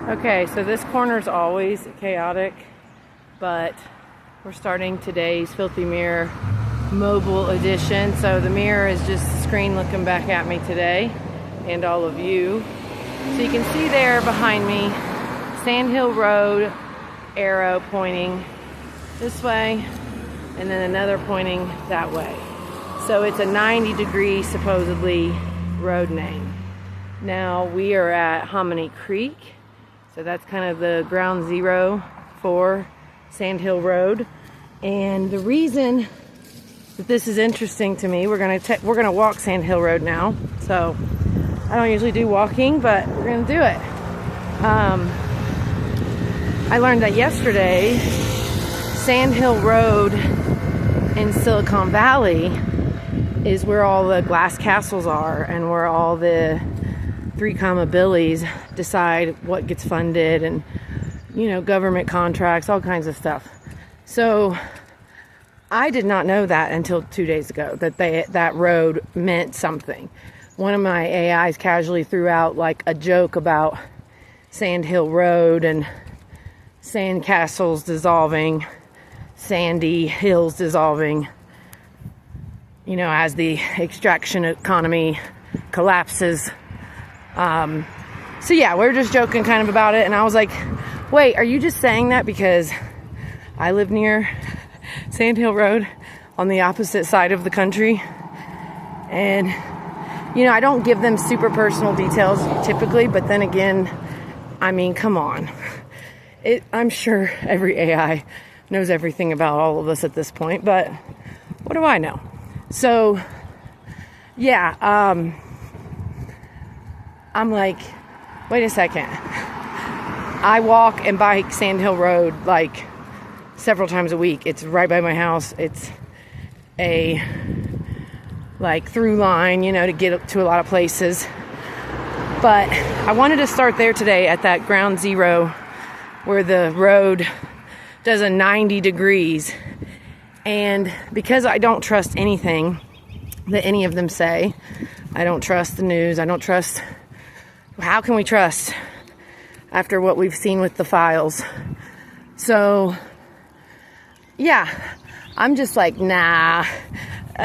Okay, so this corner's always chaotic, but we're starting today's Filthy Mirror mobile edition. So the mirror is just a screen looking back at me today and all of you. So you can see there behind me, Sand Hill Road, arrow pointing this way, and then another pointing that way. So it's a 90-degree, supposedly, road name. Now we are at Hominy Creek. So that's kind of the ground zero for Sand Hill Road. And the reason that this is interesting to me, we're gonna walk Sand Hill Road now. So I don't usually do walking, but we're gonna do it. I learned that yesterday, Sand Hill Road in Silicon Valley is where all the glass castles are and where all the 3 Billies decide what gets funded and, you know, government contracts, all kinds of stuff. So I did not know that until 2 days ago, that road meant something. One of my AIs casually threw out like a joke about Sand Hill Road and sand castles dissolving, sandy hills dissolving, you know, as the extraction economy collapses. So yeah, we're just joking kind of about it. And I was like, wait, are you just saying that because I live near Sand Hill Road on the opposite side of the country? And, you know, I don't give them super personal details typically, but then again, I mean, come on. I'm sure every AI knows everything about all of us at this point, but what do I know? So, yeah, I'm like, wait a second. I walk and bike Sand Hill Road like several times a week. It's right by my house. It's a like through line, you know, to get to a lot of places. But I wanted to start there today at that ground zero where the road does a 90 degrees. And because I don't trust anything that any of them say, I don't trust the news, I don't trust. How can we trust after what we've seen with the files? So, yeah, I'm just like, nah.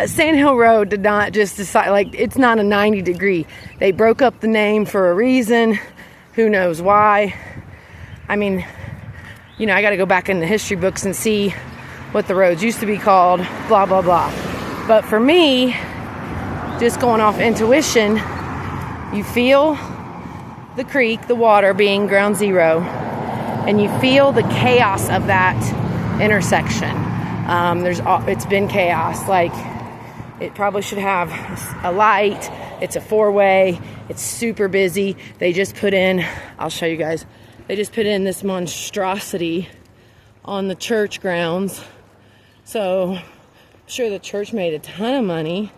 Sand Hill Road did not just decide, like, it's not a 90 degree. They broke up the name for a reason. Who knows why? I mean, you know, I got to go back in the history books and see what the roads used to be called, blah, blah, blah. But for me, just going off intuition, you feel the creek, the water being ground zero, and you feel the chaos of that intersection. It's been chaos. Like, it probably should have a light. It's a 4-way. It's super busy. They just put in, I'll show you guys, they just put in this monstrosity on the church grounds. So I'm sure the church made a ton of money.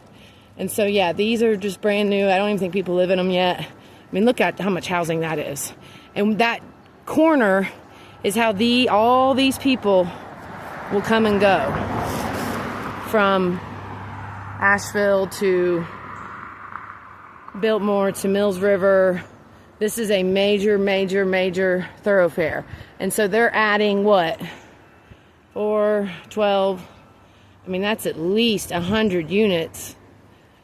And so, yeah, these are just brand new. I don't even think people live in them yet. I mean, look at how much housing that is. And that corner is how all these people will come and go. From Asheville to Biltmore to Mills River. This is a major, major, major thoroughfare. And so they're adding what? 4, 12. I mean, that's at least 100 units.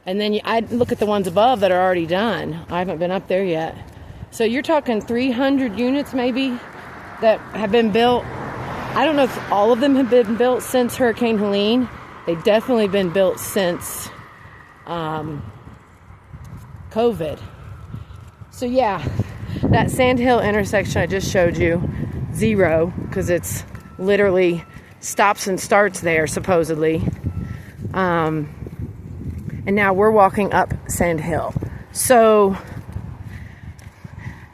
And then I look at the ones above that are already done. I haven't been up there yet. So you're talking 300 units maybe that have been built. I don't know if all of them have been built since Hurricane Helene. They've definitely been built since COVID. So yeah, that Sand Hill intersection I just showed you, zero, because it's literally stops and starts there supposedly. And now we're walking up Sand Hill. So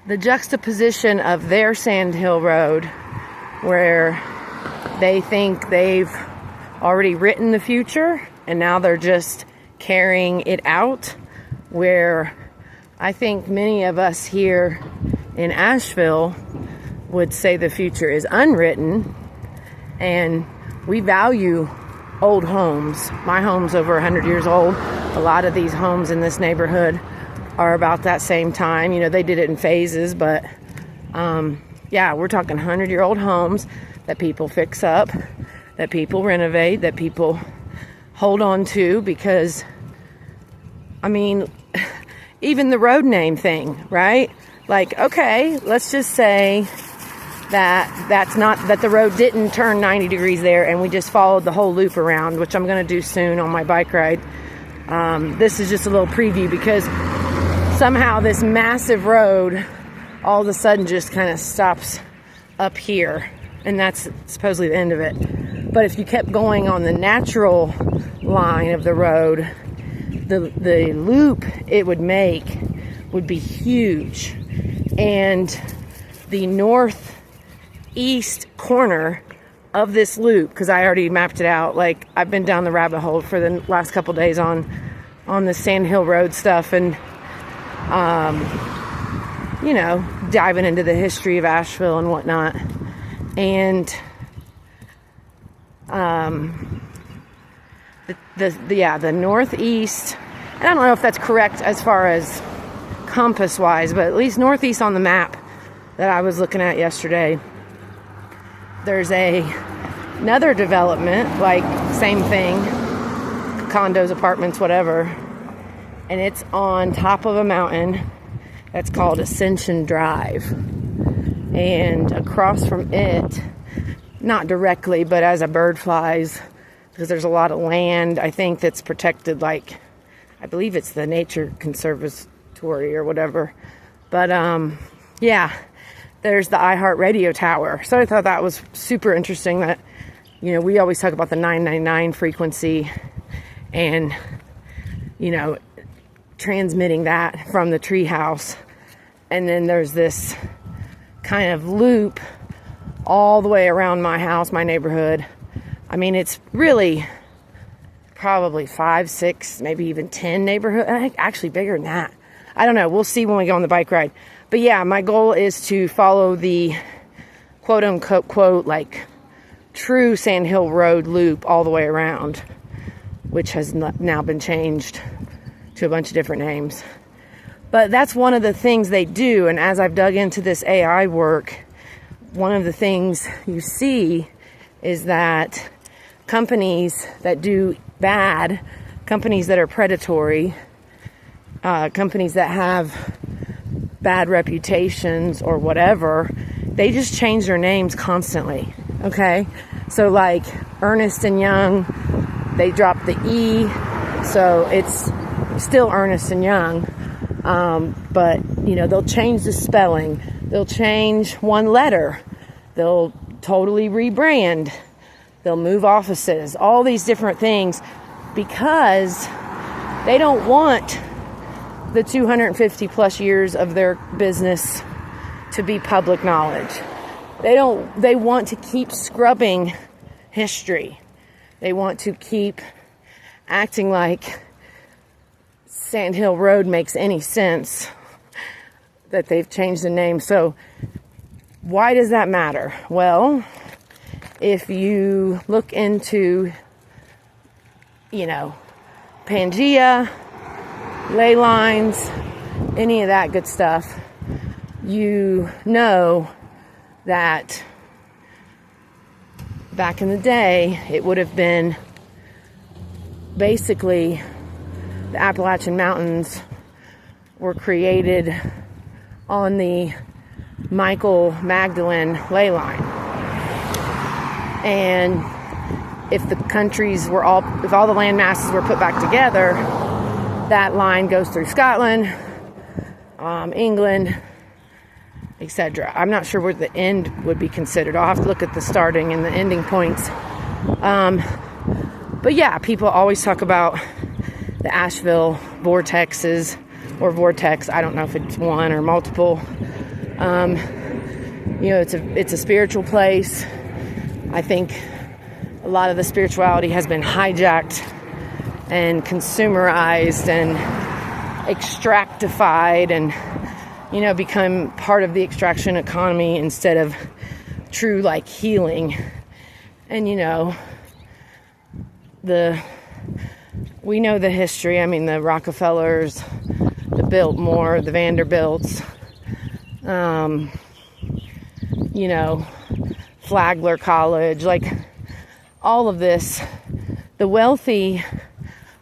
the juxtaposition of their Sand Hill Road, where they think they've already written the future and now they're just carrying it out, where I think many of us here in Asheville would say the future is unwritten, and we value old homes. My home's over 100 years old. A lot of these homes in this neighborhood are about that same time. You know, they did it in phases, but Yeah, we're talking 100-year-old homes that people fix up, that people renovate, that people hold on to, because, I mean, even the road name thing, right? Like, okay, let's just say that's not, that the road didn't turn 90 degrees there and we just followed the whole loop around, which I'm going to do soon on my bike ride. This is just a little preview, because somehow this massive road all of a sudden just kind of stops up here, and that's supposedly the end of it. But if you kept going on the natural line of the road, the loop it would make would be huge. And the northeast corner of this loop, because I already mapped it out, like I've been down the rabbit hole for the last couple days on the Sand Hill Road stuff, and you know, diving into the history of Asheville and whatnot. And the northeast, and I don't know if that's correct as far as compass wise, but at least northeast on the map that I was looking at yesterday, there's another development, like same thing, condos, apartments, whatever, and it's on top of a mountain that's called Ascension Drive. And across from it, not directly, but as a bird flies, because there's a lot of land, I think, that's protected, like, I believe it's the Nature Conservatory or whatever. But, yeah, there's the iHeartRadio tower. So I thought that was super interesting that, you know, we always talk about the 999 frequency and, you know, transmitting that from the treehouse. And then there's this kind of loop all the way around my house, my neighborhood. I mean, it's really probably 5, 6, maybe even 10 neighborhoods. Actually bigger than that. I don't know. We'll see when we go on the bike ride. But yeah, my goal is to follow the quote unquote, quote, like true Sand Hill Road loop all the way around, which has now been changed to a bunch of different names. But that's one of the things they do. And as I've dug into this AI work, one of the things you see is that companies that do bad, companies that are predatory, companies that have bad reputations or whatever, they just change their names constantly. Okay? So like Ernest and Young, they drop the E, so it's still Ernest and Young. But, you know, they'll change the spelling. They'll change one letter. They'll totally rebrand. They'll move offices. All these different things, because they don't want the 250 plus years of their business to be public knowledge. They want to keep scrubbing history. They want to keep acting like Sand Hill Road makes any sense, that they've changed the name. So why does that matter? Well, if you look into, you know, Pangea, ley lines, any of that good stuff, you know that back in the day, it would have been basically the Appalachian Mountains were created on the Michael Magdalene ley line. And if the countries were if all the land masses were put back together, that line goes through Scotland, England, etc. I'm not sure where the end would be considered. I'll have to look at the starting and the ending points. But yeah, people always talk about the Asheville vortexes or vortex. I don't know if it's one or multiple. You know, it's a spiritual place. I think a lot of the spirituality has been hijacked and consumerized and extractified and, you know, become part of the extraction economy instead of true, like, healing. And, you know, we know the history. I mean, the Rockefellers, the Biltmore, the Vanderbilts, you know, Flagler College, like all of this. The wealthy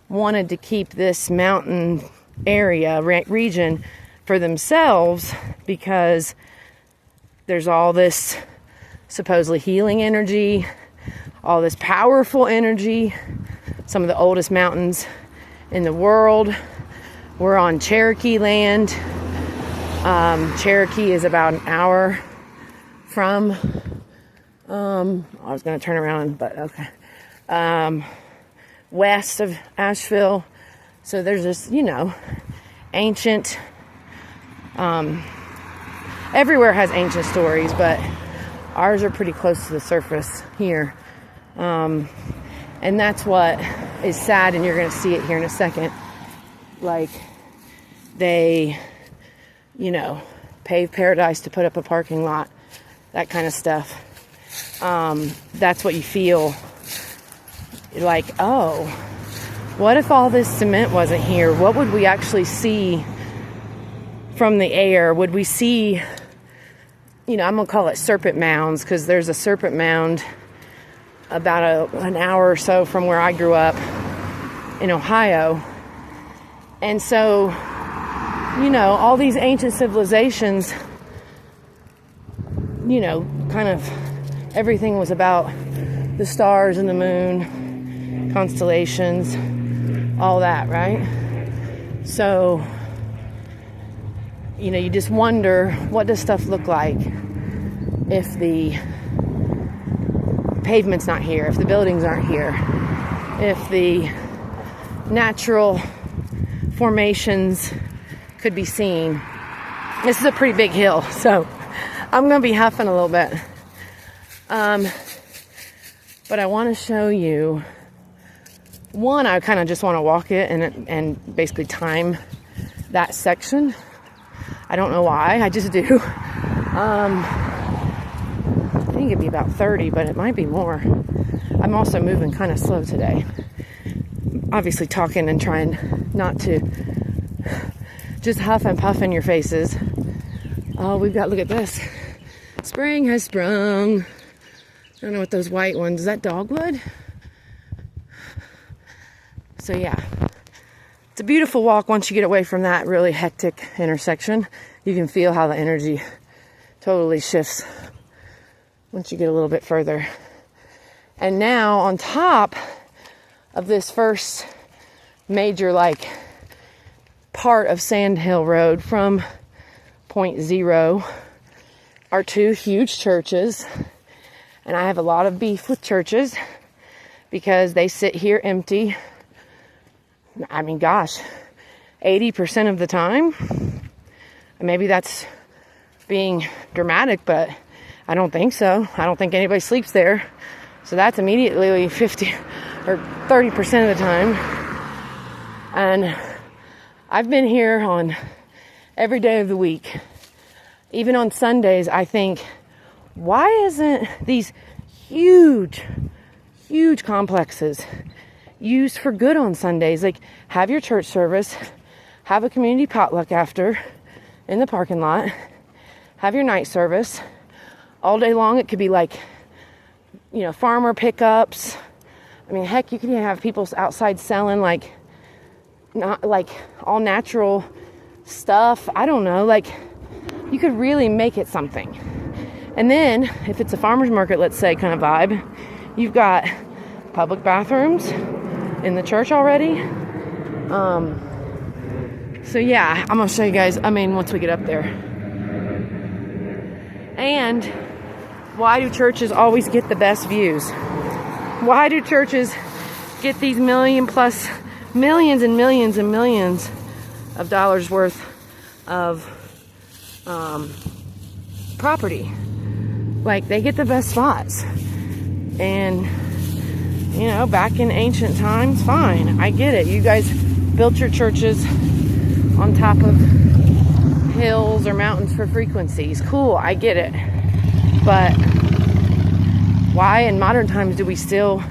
wanted to keep this mountain area, region for themselves because there's all this supposedly healing energy, all this powerful energy. Some of the oldest mountains in the world. We're on Cherokee land. Cherokee is about an hour from, I was going to turn around, but okay. West of Asheville. So there's this, you know, ancient, everywhere has ancient stories, but ours are pretty close to the surface here. And that's what is sad, and you're going to see it here in a second. Like, they, you know, pave paradise to put up a parking lot, that kind of stuff. That's what you feel. Like, oh, what if all this cement wasn't here? What would we actually see from the air? Would we see, you know, I'm going to call it serpent mounds, because there's a serpent mound about an hour or so from where I grew up in Ohio. And so, you know, all these ancient civilizations, you know, kind of everything was about the stars and the moon, constellations, all that, right? So, you know, you just wonder, what does stuff look like if the pavement's not here, if the buildings aren't here, if the natural formations could be seen. This is a pretty big hill, so I'm going to be huffing a little bit. But I want to show you, one, I kind of just want to walk it and basically time that section. I don't know why, I just do. I think it'd be about 30, but it might be more. I'm also moving kind of slow today. Obviously talking and trying not to just huff and puff in your faces. Oh, we've got, look at this. Spring has sprung. I don't know what those white ones, is that dogwood? So yeah, it's a beautiful walk once you get away from that really hectic intersection. You can feel how the energy totally shifts once you get a little bit further. And now on top of this first major like part of Sand Hill Road from point zero are two huge churches. And I have a lot of beef with churches because they sit here empty. I mean, gosh, 80% of the time. Maybe that's being dramatic, but I don't think so. I don't think anybody sleeps there. So that's immediately 50 or 30% of the time. And I've been here on every day of the week. Even on Sundays, I think, why isn't these huge complexes used for good on Sundays? Like, have your church service, have a community potluck after in the parking lot, have your night service. All day long, it could be like, you know, farmer pickups. I mean, heck, you could even have people outside selling like, not like all natural stuff. I don't know, like, you could really make it something. And then, if it's a farmer's market, let's say, kind of vibe, you've got public bathrooms in the church already. So yeah, I'm gonna show you guys, I mean, once we get up there. And why do churches always get the best views? Why do churches get these millions and millions and millions of dollars worth of property? Like, they get the best spots. And, you know, back in ancient times, fine, I get it. You guys built your churches on top of hills or mountains for frequencies. Cool, I get it. But why in modern times do we still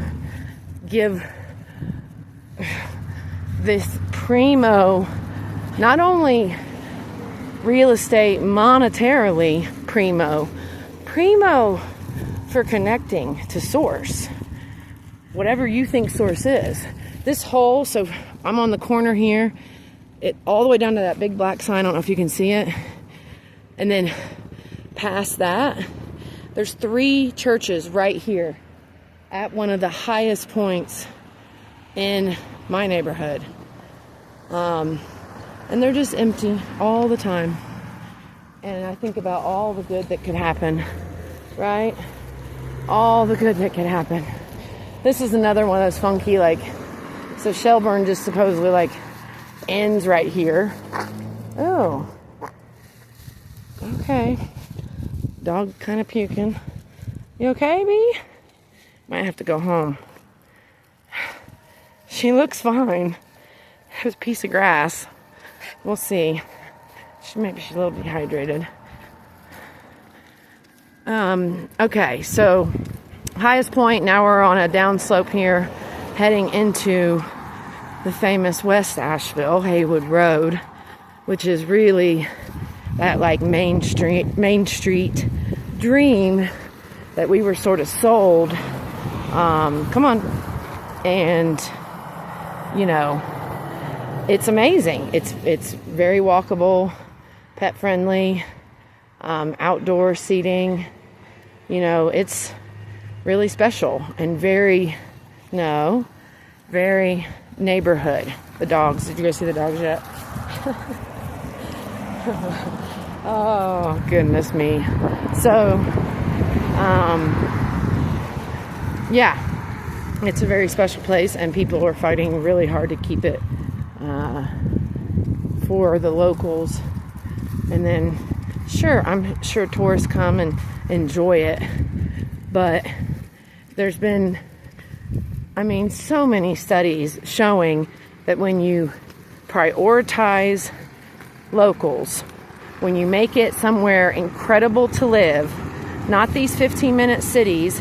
give this primo, not only real estate monetarily primo, primo for connecting to source. Whatever you think source is. This hole, so I'm on the corner here, it all the way down to that big black sign, I don't know if you can see it. And then past that, there's 3 churches right here at one of the highest points in my neighborhood. And they're just empty all the time. And I think about all the good that could happen, right? All the good that could happen. This is another one of those funky, like, so Shelburne just supposedly, like, ends right here. Oh. Okay. Dog kind of puking. You okay, Bee? Might have to go home. She looks fine. It was a piece of grass. We'll see. Maybe she's a little dehydrated. Okay, so highest point. Now we're on a downslope here, heading into the famous West Asheville Haywood Road, which is really that like Main Street dream that we were sort of sold. Come on, and you know, it's amazing. It's very walkable, pet friendly, outdoor seating. You know, it's really special and very neighborhood. The dogs. Did you guys see the dogs yet? Oh, goodness me. So, yeah, it's a very special place, and people are fighting really hard to keep it for the locals. And then, sure, I'm sure tourists come and enjoy it, but there's been, I mean, so many studies showing that when you prioritize locals, when you make it somewhere incredible to live, not these 15-minute cities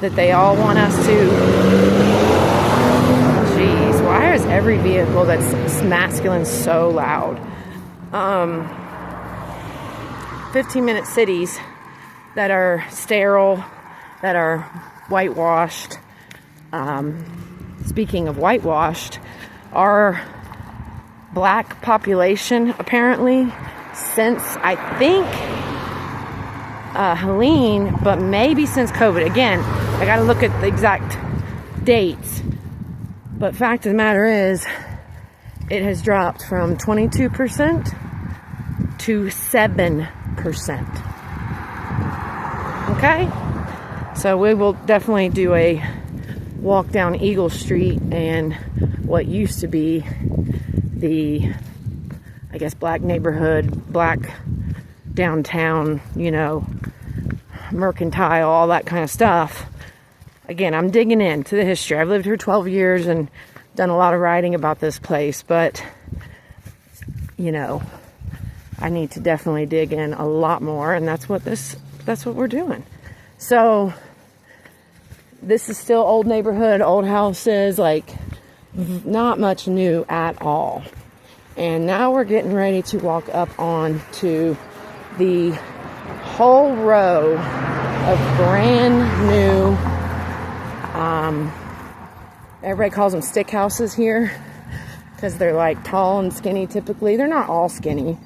that they all want us to. Jeez, why is every vehicle that's masculine so loud? 15-minute cities that are sterile, that are whitewashed. Speaking of whitewashed, our black population apparently since, I think, Helene, but maybe since COVID. Again, I got to look at the exact dates. But fact of the matter is, it has dropped from 22% to 7%. Okay? So we will definitely do a walk down Eagle Street and what used to be the, I guess, black neighborhood, black downtown, you know, mercantile, all that kind of stuff. Again, I'm digging into the history. I've lived here 12 years and done a lot of writing about this place, but, you know, I need to definitely dig in a lot more, and that's what we're doing. So this is still old neighborhood, old houses, like not much new at all. And now we're getting ready to walk up on to the whole row of brand new, everybody calls them stick houses here because they're like tall and skinny typically. They're not all skinny.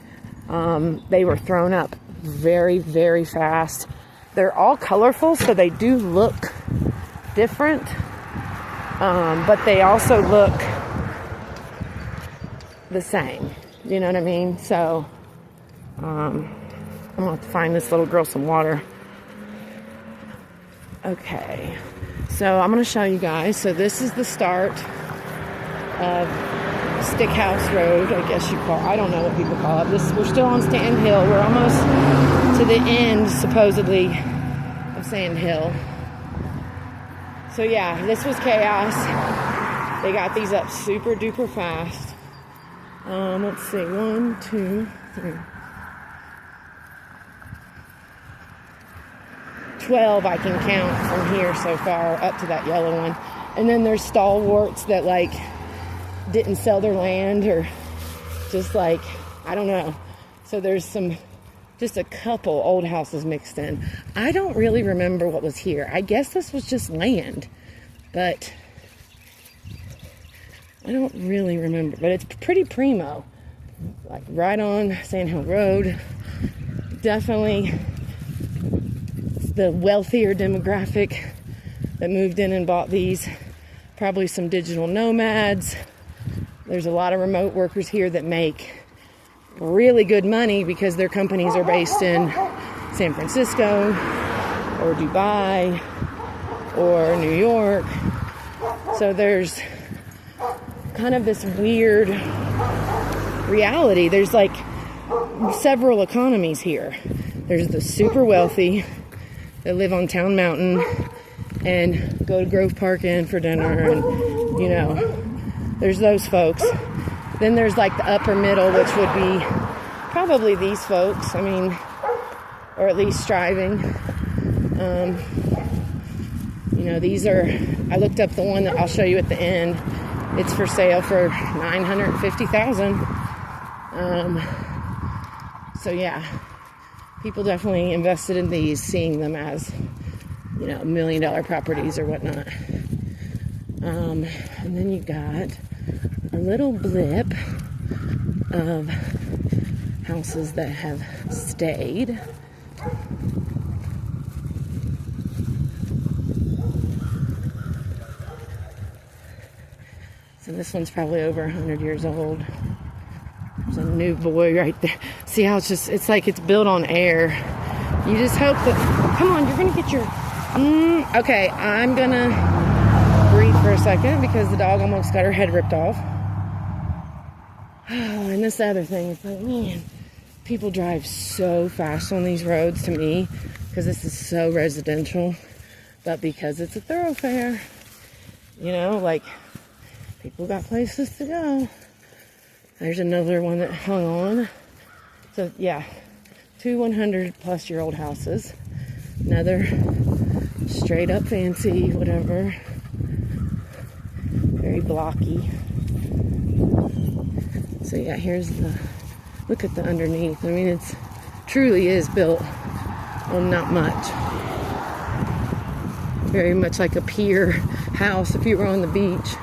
They were thrown up very, very fast. They're all colorful, so they do look different, but they also look the same. You know what I mean? So I'm gonna have to find this little girl some water. Okay, so I'm gonna show you guys. So this is the start of Stick House Road, I guess you call it. I don't know what people call it. We're still on Stand Hill. We're almost to the end, supposedly, of Sand Hill. So yeah, this was chaos. They got these up super duper fast. Let's see, 1, 2, 3. 12 I can count from here so far up to that yellow one. And then there's stalwarts that like didn't sell their land or just like, I don't know. So there's some just a couple old houses mixed in. I don't really remember what was here. I guess this was just land, but I don't really remember. But it's pretty primo, like right on Sand Hill Road. Definitely the wealthier demographic that moved in and bought these. Probably some digital nomads. There's a lot of remote workers here that make really good money because their companies are based in San Francisco or Dubai or New York. So there's kind of this weird reality. There's like several economies here. There's the super wealthy that live on Town Mountain and go to Grove Park Inn for dinner, and you know, there's those folks. Then there's like the upper middle, which would be probably these folks, I mean, or at least striving. You know, these are, I looked up the one that I'll show you at the end. It's for sale for $950,000. So yeah, people definitely invested in these, seeing them as, you know, $1 million properties or whatnot. And then you got a little blip of houses that have stayed. So this one's probably over 100 years old. There's a new boy right there. See how it's like it's built on air. You just hope that, come on, you're gonna get your, okay, I'm gonna breathe for a second because the dog almost got her head ripped off. Oh, and this other thing, it's like, man, people drive so fast on these roads to me because this is so residential, but because it's a thoroughfare, you know, like people got places to go. There's another one that hung on. So yeah, 2 100-plus-year-old houses. Another straight up fancy, whatever. Very blocky. So yeah, here's the, look at the underneath. I mean, it's truly is built on not much. Very much like a pier house if you were on the beach.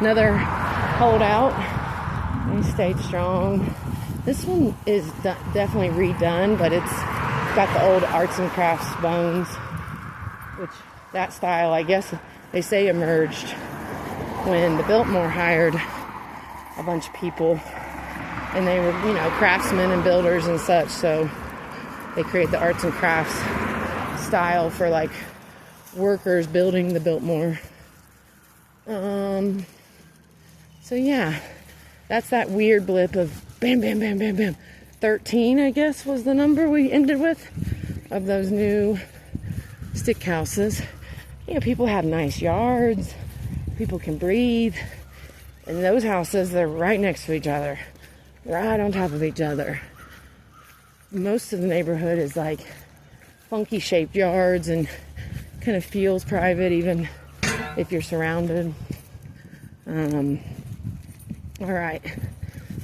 Another holdout. They stayed strong. This one is definitely redone, but it's got the old arts and crafts bones, which that style, I guess they say, emerged when the Biltmore hired a bunch of people, and they were, you know, craftsmen and builders and such, so they create the arts and crafts style for like workers building the Biltmore. So yeah, that's that weird blip of bam, bam, bam, bam, bam. 13, I guess, was the number we ended with of those new stick houses. You know, people have nice yards. People can breathe. And those houses, they're right next to each other. Right on top of each other. Most of the neighborhood is like funky shaped yards and kind of feels private even if you're surrounded. All right.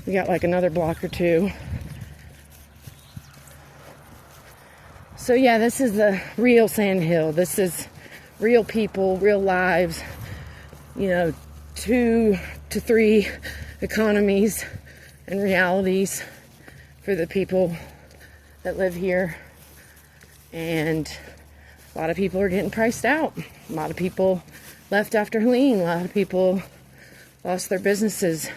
We got like another block or two. So yeah, this is the real Sand Hill. This is real people, real lives, you know, 2 to 3 economies and realities for the people that live here. And a lot of people are getting priced out. A lot of people left after Helene. A lot of people lost their businesses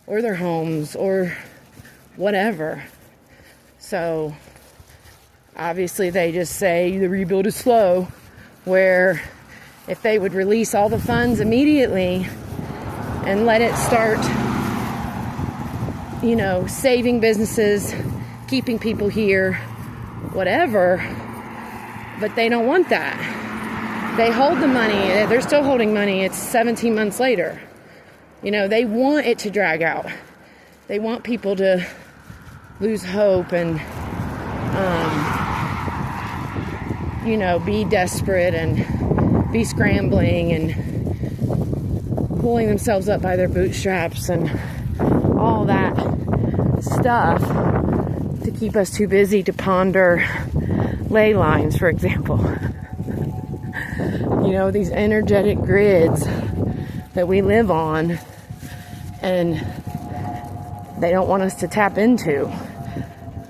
or their homes or whatever. So obviously they just say the rebuild is slow, where if they would release all the funds immediately and let it start, you know, saving businesses, keeping people here, whatever, but they don't want that. They hold the money. They're still holding money. It's 17 months later. You know, they want it to drag out. They want people to lose hope and, you know, be desperate and be scrambling and pulling themselves up by their bootstraps and all that stuff to keep us too busy to ponder ley lines, for example. You know, these energetic grids that we live on, and they don't want us to tap into.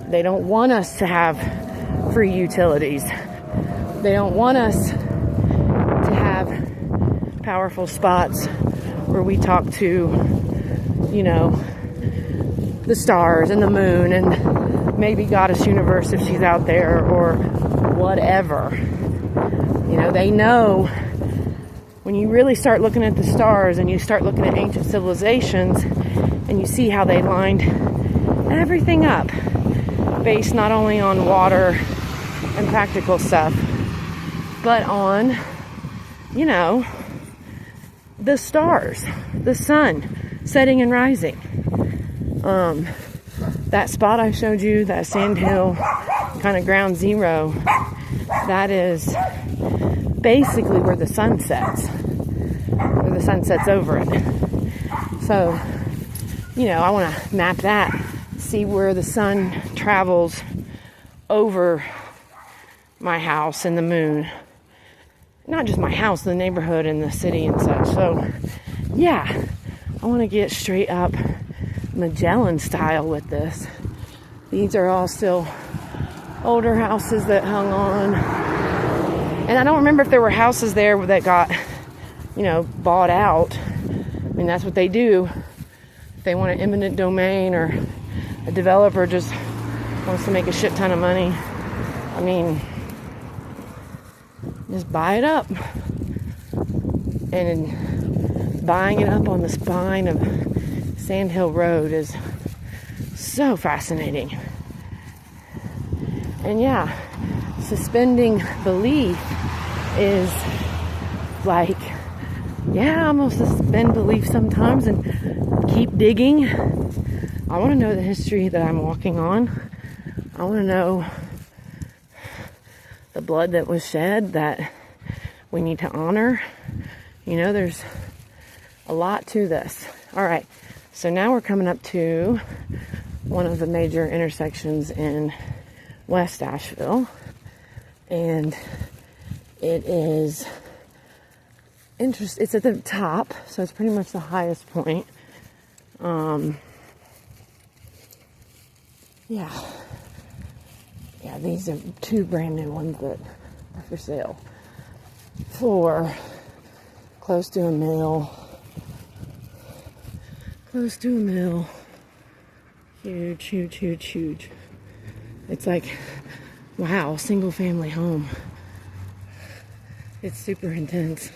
They don't want us to have free utilities. They don't want us to have powerful spots where we talk to, you know, the stars and the moon and maybe Goddess Universe if she's out there or whatever. You know, they know when you really start looking at the stars and you start looking at ancient civilizations and you see how they lined everything up based not only on water and practical stuff, but on, you know, the stars, the sun, setting and rising. That spot I showed you, that sandhill, kind of ground zero, that is basically where the sun sets over it. So, you know, I want to map that, see where the sun travels over my house and the moon. Not just my house, the neighborhood and the city and such. So, yeah, I want to get straight up Magellan style with this. These are all still older houses that hung on. And I don't remember if there were houses there that got, you know, bought out. I mean, that's what they do. If they want an eminent domain or a developer just wants to make a shit ton of money, I mean, just buy it up. And buying it up on the spine of Sandhill Road is so fascinating. And yeah, suspending belief is like, yeah, I'm gonna suspend belief sometimes and keep digging. I want to know the history that I'm walking on. I want to know the blood that was shed that we need to honor. You know, there's a lot to this. All right, so now we're coming up to one of the major intersections in West Asheville, and it is it's at the top, so it's pretty much the highest point. Yeah, these are two brand new ones that are for sale for close to $1 million. Close to $1 million. Huge, huge, huge, huge. It's like, wow, single family home. It's super intense.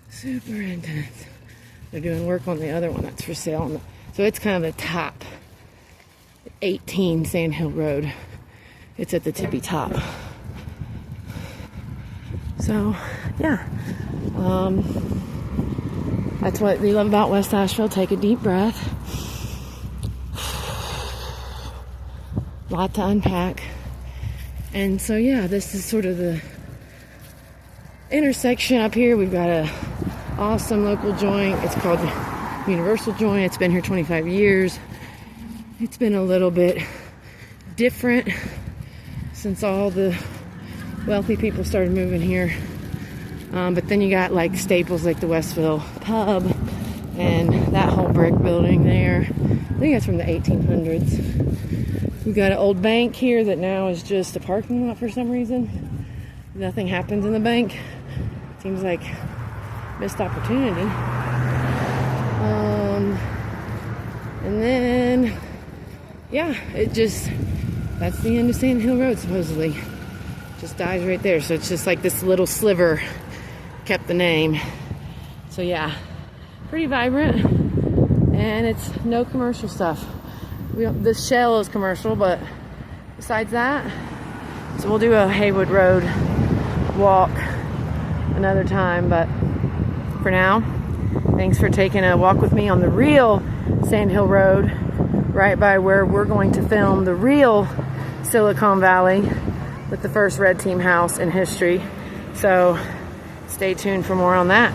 Super intense. They're doing work on the other one that's for sale. So it's kind of the top. 18 Sandhill Road. It's at the tippy top. So, yeah. That's what we love about West Asheville. Take a deep breath. Lot to unpack. And so, yeah, this is sort of the intersection up here. We've got a awesome local joint. It's called Universal Joint. It's been here 25 years. It's been a little bit different since all the wealthy people started moving here. But then you got like staples like the Westville Pub and that whole brick building there. I think that's from the 1800s. We've got an old bank here that now is just a parking lot for some reason. Nothing happens in the bank. Seems like missed opportunity. And then, yeah, that's the end of Sand Hill Road, supposedly. Just dies right there. So it's just like this little sliver kept the name. So yeah, pretty vibrant. And it's no commercial stuff. The shell is commercial, but besides that, so we'll do a Haywood Road walk another time. But for now, thanks for taking a walk with me on the real Sand Hill Road, right by where we're going to film the real Silicon Valley with the first red team house in history. So stay tuned for more on that.